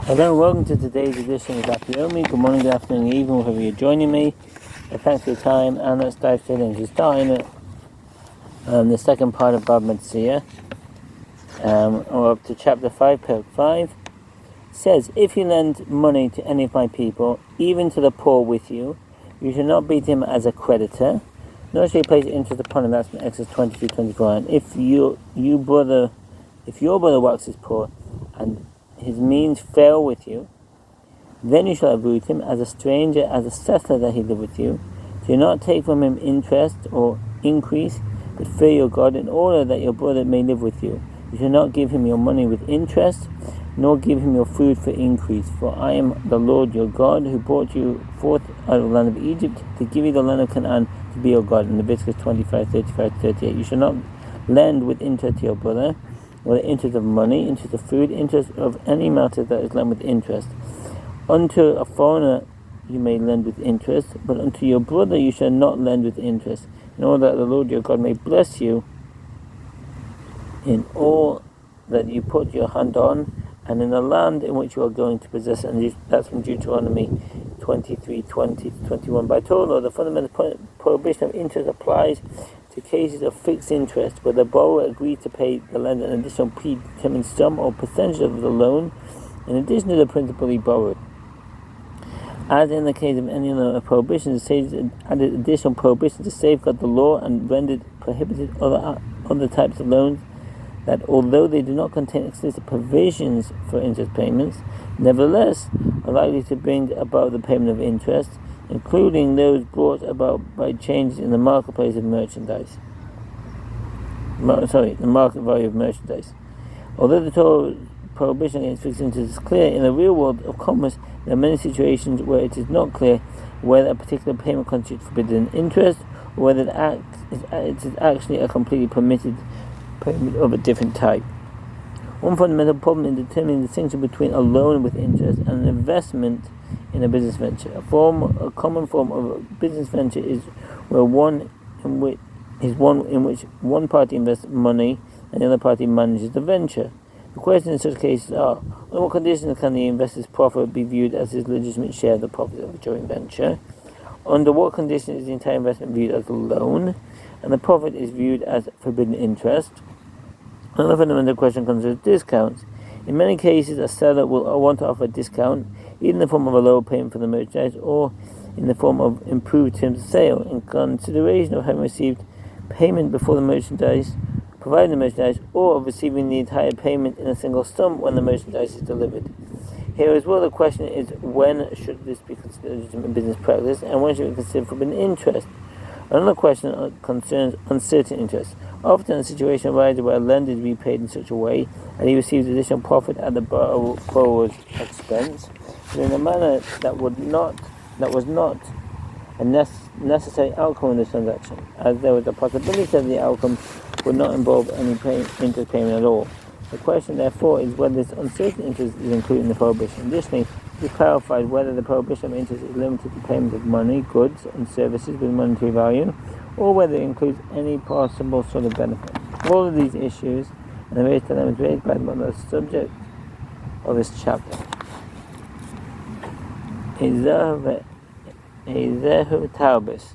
Hello, welcome to today's edition of Daf Yomi. Good morning, good afternoon, good evening, wherever you're joining me. Thanks for your time, and let's dive straight into starting the second part of Bava Metzia, or up to chapter 5, Perk 5. Says, if you lend money to any of my people, even to the poor with you, you should not beat him as a creditor, nor shall you place interest upon him. That's from Exodus 22:24. And if your brother waxes poor, and his means fail with you, then you shall uproot him as a stranger, as a settler that he live with you. Do not take from him interest or increase, but fear your God, in order that your brother may live with you. You shall not give him your money with interest, nor give him your food for increase. For I am the Lord your God, who brought you forth out of the land of Egypt, to give you the land of Canaan to be your God. In Leviticus 25:35-38. You shall not lend with interest to your brother, or the interest of money, interest of food, interest of any matter that is lent with interest. Unto a foreigner you may lend with interest, but unto your brother you shall not lend with interest, in order that the Lord your God may bless you in all that you put your hand on, and in the land in which you are going to possess. And that's from Deuteronomy 23:20-21. By Torah, the fundamental prohibition of interest applies to cases of fixed interest, where the borrower agrees to pay the lender an additional predetermined sum or percentage of the loan, in addition to the principal he borrowed. As in the case of any other prohibition, the sages added additional prohibition to safeguard the law and rendered prohibited other types of loans that, although they do not contain explicit provisions for interest payments, nevertheless are likely to bring about the payment of interest, including those brought about by changes in the marketplace of merchandise. The market value of merchandise. Although the Torah prohibition against fixed interest is clear, in the real world of commerce there are many situations where it is not clear whether a particular payment constitutes forbidden interest, or whether it is actually a completely permitted payment of a different type. One fundamental problem in determining the distinction between a loan with interest and an investment in a business venture. A common form of a business venture is one in which one party invests money and the other party manages the venture. The question in such cases are, under what conditions can the investor's profit be viewed as his legitimate share of the profit of a joint venture? Under what conditions is the entire investment viewed as a loan, and the profit is viewed as forbidden interest? Another fundamental question concerns discounts. In many cases, a seller will want to offer a discount, either in the form of a lower payment for the merchandise or in the form of improved terms of sale, in consideration of having received payment before the merchandise, providing the merchandise, or of receiving the entire payment in a single sum when the merchandise is delivered. Here as well, the question is, when should this be considered legitimate business practice, and when should it be considered forbidden interest? Another question concerns uncertain interest. Often a situation arises where a lender is repaid in such a way that he receives additional profit at the borrower's expense, but in a manner that was not a necessary outcome of the transaction, as there was a possibility that the outcome would not involve any interest payment at all. The question, therefore, is whether this uncertain interest is included in the prohibition. Additionally, it is clarified whether the prohibition of interest is limited to payment of money, goods, and services with monetary value, or whether it includes any possible sort of benefit. All of these issues and the various dilemmas raised by the subject of this chapter. Taubis.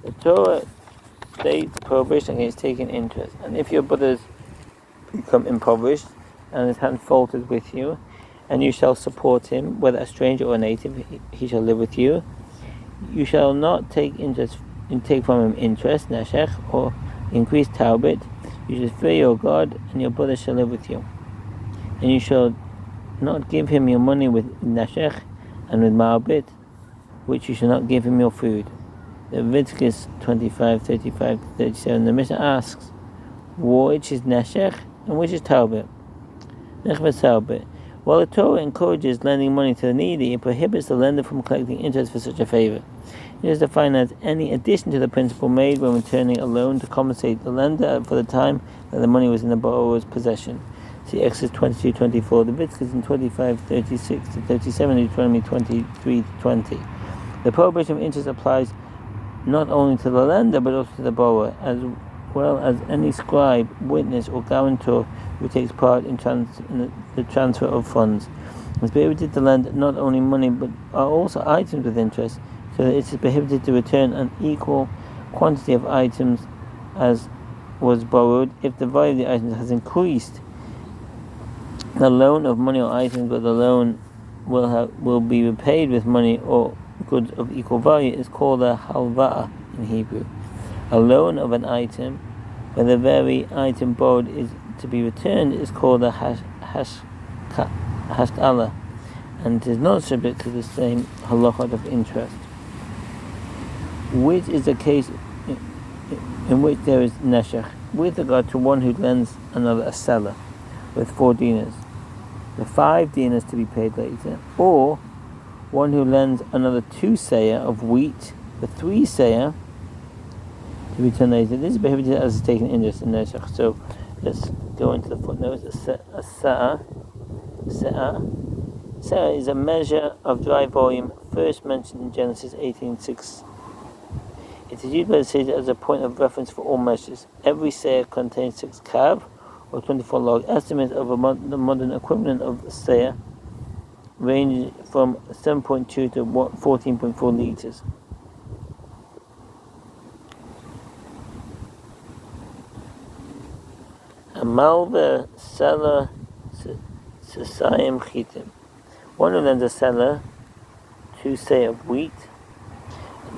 The Torah states prohibition against taking interest, and if your brothers become impoverished and his hand falters with you, and you shall support him, whether a stranger or a native, he shall live with you. You shall not take from him interest, nashech, or increase taubit. You shall fear your God, and your brother shall live with you. And you shall not give him your money with nashech and with ma'abit, which you shall not give him your food. Leviticus 25:35-37. The Mishnah asks, which is nashech and which is taubit? Nechvas taubit. While the Torah encourages lending money to the needy, it prohibits the lender from collecting interest for such a favor. It is defined as any addition to the principal made when returning a loan to compensate the lender for the time that the money was in the borrower's possession. See Exodus 22:24, Leviticus 25:36-37, Deuteronomy 23:20. The prohibition of interest applies not only to the lender but also to the borrower, as well as any scribe, witness, or guarantor who takes part in the transfer of funds. It's prohibited to lend not only money but are also items with interest, so that it is prohibited to return an equal quantity of items as was borrowed if the value of the items has increased. The loan of money or items, but the loan will be repaid with money or goods of equal value, is called a halva'a in Hebrew. A loan of an item, where the very item borrowed is to be returned, is called a hashkala, and it is not subject to the same halachot of interest. Which is the case in which there is neshech with regard to one who lends another a seller with 4 dinars, the 5 dinars to be paid later, or one who lends another 2 seah of wheat, the 3 seah to be returned later. This is prohibited as is taken interest in neshech. So let's go into the footnotes. A seah is a measure of dry volume first mentioned in Genesis 18:6. It is used by the Seder as a point of reference for all measures. Every seah contains 6 kav, or 24 log. Estimates of the modern equivalent of seah range from 7.2 to 14.4 liters. A malver seller sesayim chitim. One who lends a seller 2 seah of wheat.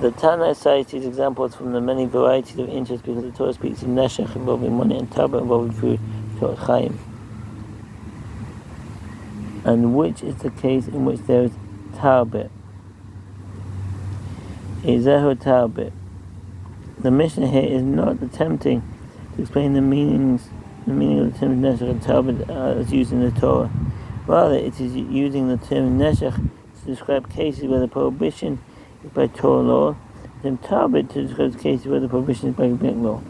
The Tana cites these examples from the many varieties of interest because the Torah speaks in neshech involving money and taba involving food, Torah Chaim. And which is the case in which there is tarbet. Izehu tarbet. The Mishnah here is not attempting to explain the meaning of the term neshech and tarbet as used in the Torah. Rather, it is using the term neshech to describe cases where the prohibition is by Torah law, and tarbet to describe cases where the prohibition is by rabbinic law.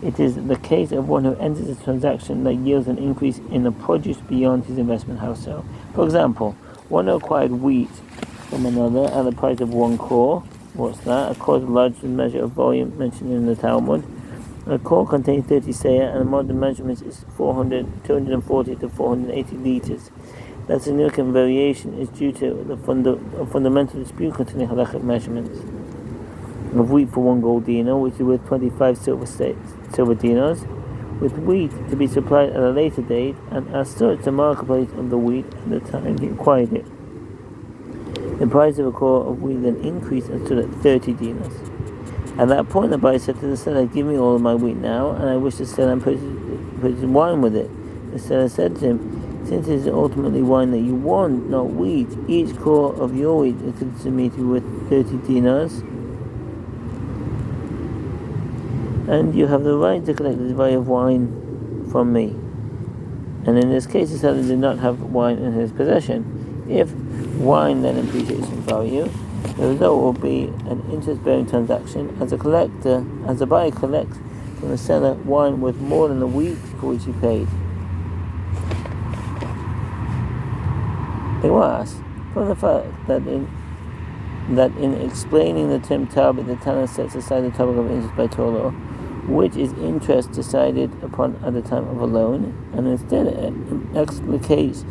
It is the case of one who enters a transaction that yields an increase in the produce beyond his investment household. For example, one who acquired wheat from another at the price of 1 kor. What's that? A kor is the largest measure of volume mentioned in the Talmud. A kor contains 30 seah, and the modern measurement is 240 to 480 liters. That significant variation is due to the fundamental dispute concerning halachic measurements of wheat for 1 gold dinar, which is worth 25 silver dinars, with wheat to be supplied at a later date, and as such the marketplace of the wheat at the time he acquired it. The price of a kor of wheat then increased and stood at 30 dinars. At that point the buyer said to the seller, "Give me all of my wheat now, and I wish to sell and purchase wine with it." The seller said to him, "Since it is ultimately wine that you want, not wheat, each kor of your wheat is considered me to be worth 30 dinars. And you have the right to collect this value of wine from me." And in this case, the seller did not have wine in his possession. If wine then appreciates in value, the result will be an interest-bearing transaction as the buyer collects from the seller wine worth more than the wheat for which he paid. They were asked, from the fact that in explaining the term tarbet, the Tana sets aside the topic of interest by Torah law, which is interest decided upon at the time of a loan, and instead explicates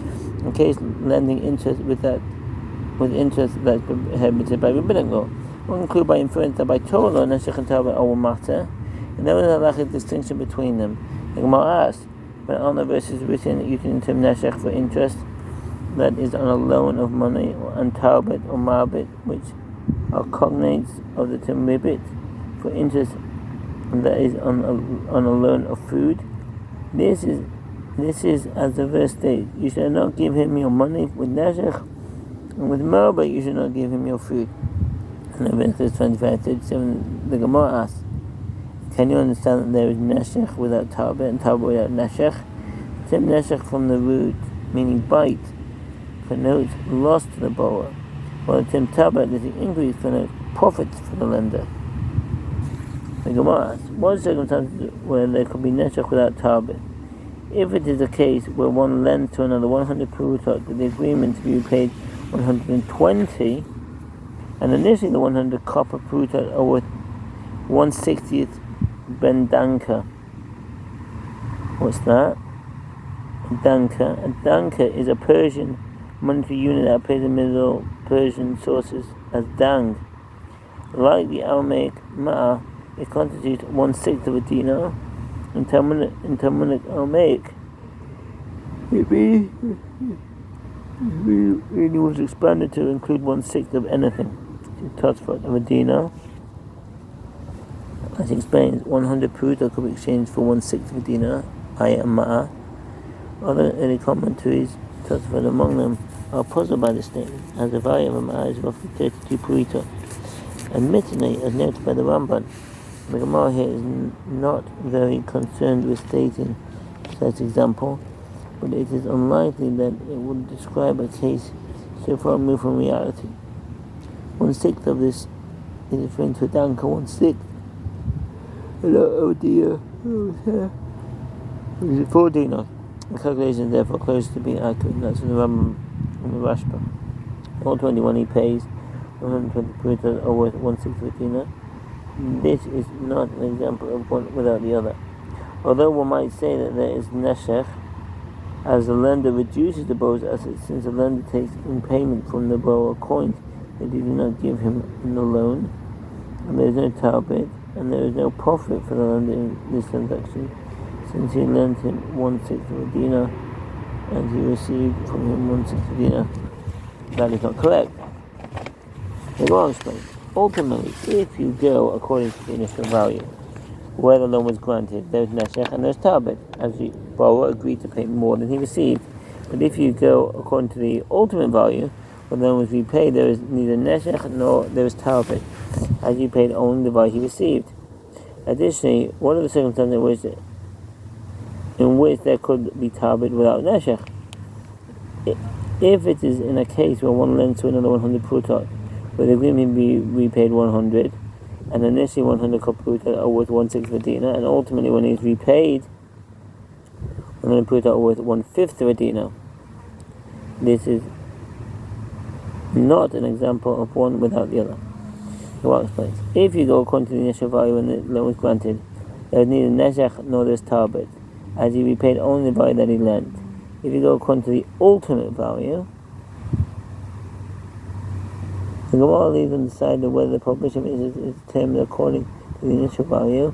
in case lending interest with interest that is prohibited by rabbinic law. One conclude by inference that by Torah law, neshech and tarbet are one matter, and there is a lack of distinction between them. The Gemara asks, when on the verse is written using the term neshech for interest that is on a loan of money, and tarbet or marbet, which are cognates of the term ribbit for interest that is on a loan of food. This is as the verse states, you shall not give him your money with neshech, and with marbet you shall not give him your food. And in verses 25-37, the Gemara asks, can you understand that there is neshech without tarbet and tarbet without neshech? The term neshech from the root meaning bite connotes loss to the borrower, while the term tarbet, that is increase, connotes profits for the lender. The Gemara asks, what circumstances where there could be neshech without tarbet? If it is a case where one lends to another 100 perutot with the agreement to be repaid 120, and initially the 100 copper perutot are worth 1/60th ben danka. What's that? A danka is a Persian monetary unit that appears in Middle Persian sources as dang. Like the Aramaic ma'a, it constitutes 1/6 of a dinar. In Talmudic Aramaic, it really was expanded to include 1/6 of anything. Tosfot of a dinar. As he explains, 100 pruta could be exchanged for 1/6 of a dinar, i.e. a ma'a. Other early commentaries, Tosfot among them, are puzzled by this statement, as the value of a ma'a is roughly 32 pruta. Admittedly, as noted by the Ramban, the Gemara here is not very concerned with stating such example, but it is unlikely that it would describe a case so far removed from reality. 1/6 of this is referring to a danka, 1/6. Oh dear. Is it 4 dinars? The calculation is therefore close to being accurate. That's in the Rambam and the Rashba. All 21 he pays 120 prutas are worth 1/6 of a dinar. This is not an example of one without the other. Although one might say that there is neshech, as the lender reduces the borrower's assets, since the lender takes in payment from the borrower coins that he did not give him in the loan, and there is no tarbit, and there is no profit for the lender in this transaction, since he lent him 1/6 of a dinar, and he received from him 1/6 of a dinar. That is not correct. The Gemara explains, ultimately, if you go according to the initial value, where the loan was granted, there is neshech and there is tarbit, as the borrower agreed to pay more than he received. But if you go according to the ultimate value, when the loan was repaid, there is neither neshech nor there is tarbit, as you paid only the value he received. Additionally, one of the circumstances in which there could be tarbit without neshech, if it is in a case where one lends to another 100 prutot, where the agreement be repaid 100, and initially 100 prutot are worth 1/6 of a dinar, and ultimately when it is repaid, 100 prutot are worth 1/5 of a dinar. This is not an example of one without the other. The Gemara explains, if you go according to the initial value when the loan was granted, there is neither neshech nor there is tarbit, as he repaid only the value that he lent. If you go according to the ultimate value, the Gemara leaves undecided whether the prohibition is determined according to the initial value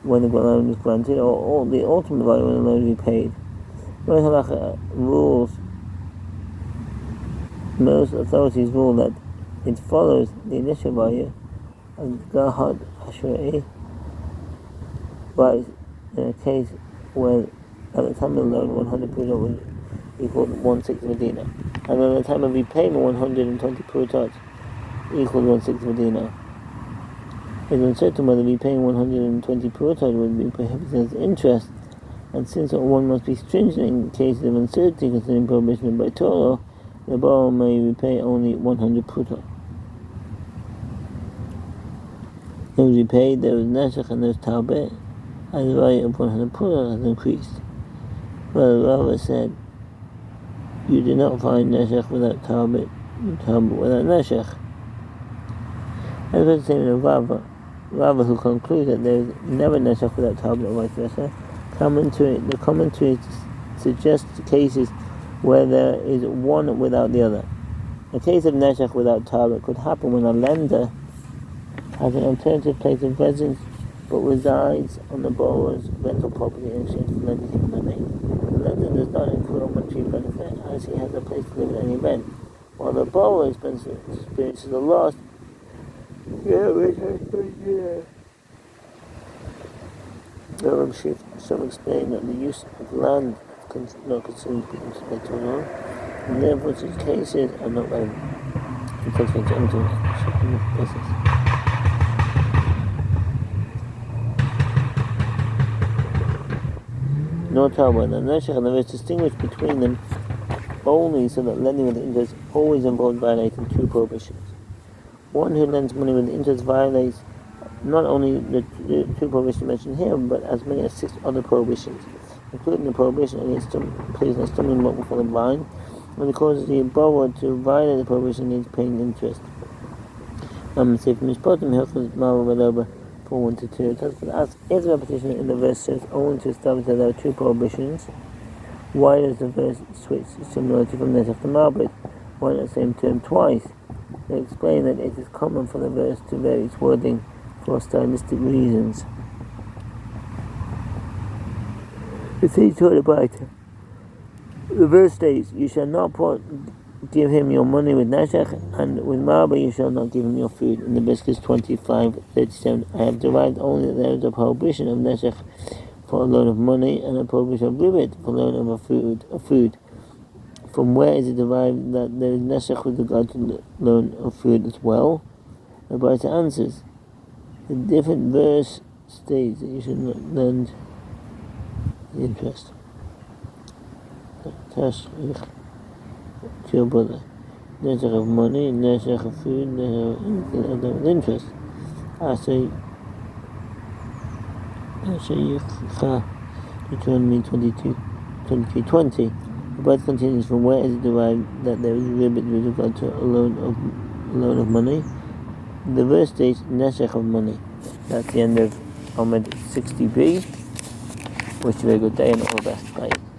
when the loan was granted, or the ultimate value when the loan was repaid. Most halakha rules, most authorities rule that it follows the initial value of Gahad Ashra'i, but in a case where at the time of the loan 100 prutot was equal to 1/6 of a dinar, and at the time of repayment 120 prutot equal to 1/6 of a dinar. It is uncertain whether repaying 120 prutot would be prohibited as interest, and since one must be stringent in cases of uncertainty concerning prohibition by Torah, the borrower may repay only 100 prutot. It was repaid, there was neshech and there was tarbet, and the value of 100 prutot has increased. Well, Rava said, you did not find neshech without tarbet, tarbet without neshech. As was the same of Rava who concludes that there is never neshech without tarbet or vice versa. The commentary suggests cases where there is one without the other. A case of neshech without tarbet could happen when a lender has an alternative place of residence but resides on the borrower's rental property in exchange for lending him money. The lender does not incur monetary benefit as he has a place to live in any event, while the borrower experiences a loss. Some explain that the use of land is not considered to be intellectual law, and therefore such cases are not relevant. No tarbet and neshech, and there is distinguished between them only so that lending with interest always involves violating two prohibitions. One who lends money with interest violates not only the two prohibitions mentioned here, but as many as 6 other prohibitions, including the prohibition against placing a stumbling block before the blind, when it causes the borrower to violate the prohibition against paying interest. Say from Mishpatim, Hilchos Ma'av Veloba 4:1-2. If the repetition in the verse serves only to establish that there are two prohibitions, Why does the verse switch similarity from Nesach to Marbet? Why not the same term twice? They explain that it is common for the verse to vary its wording for stylistic reasons. It's taught about it. The verse states, "You shall not give him your money with Nashach, and with Marba you shall not give him your food." In Leviticus 25:37, I have derived only that there is a prohibition of Nashach for a loan of money and a prohibition of ribit for loan of a food. From where is it derived that there is Nashach with regard to the loan of food as well? The Bible answers, the different verse states that you should not lend interest to your brother. Nashach of money, Nashach of food, Nashach of interest. Deuteronomy 23:20. The Bible continues, from where is it derived that there is a ribbit with regard to a loan of money? The verse states Nashach of money. That's the end of Amud 60b. Wish you a very good day and all the best. Bye.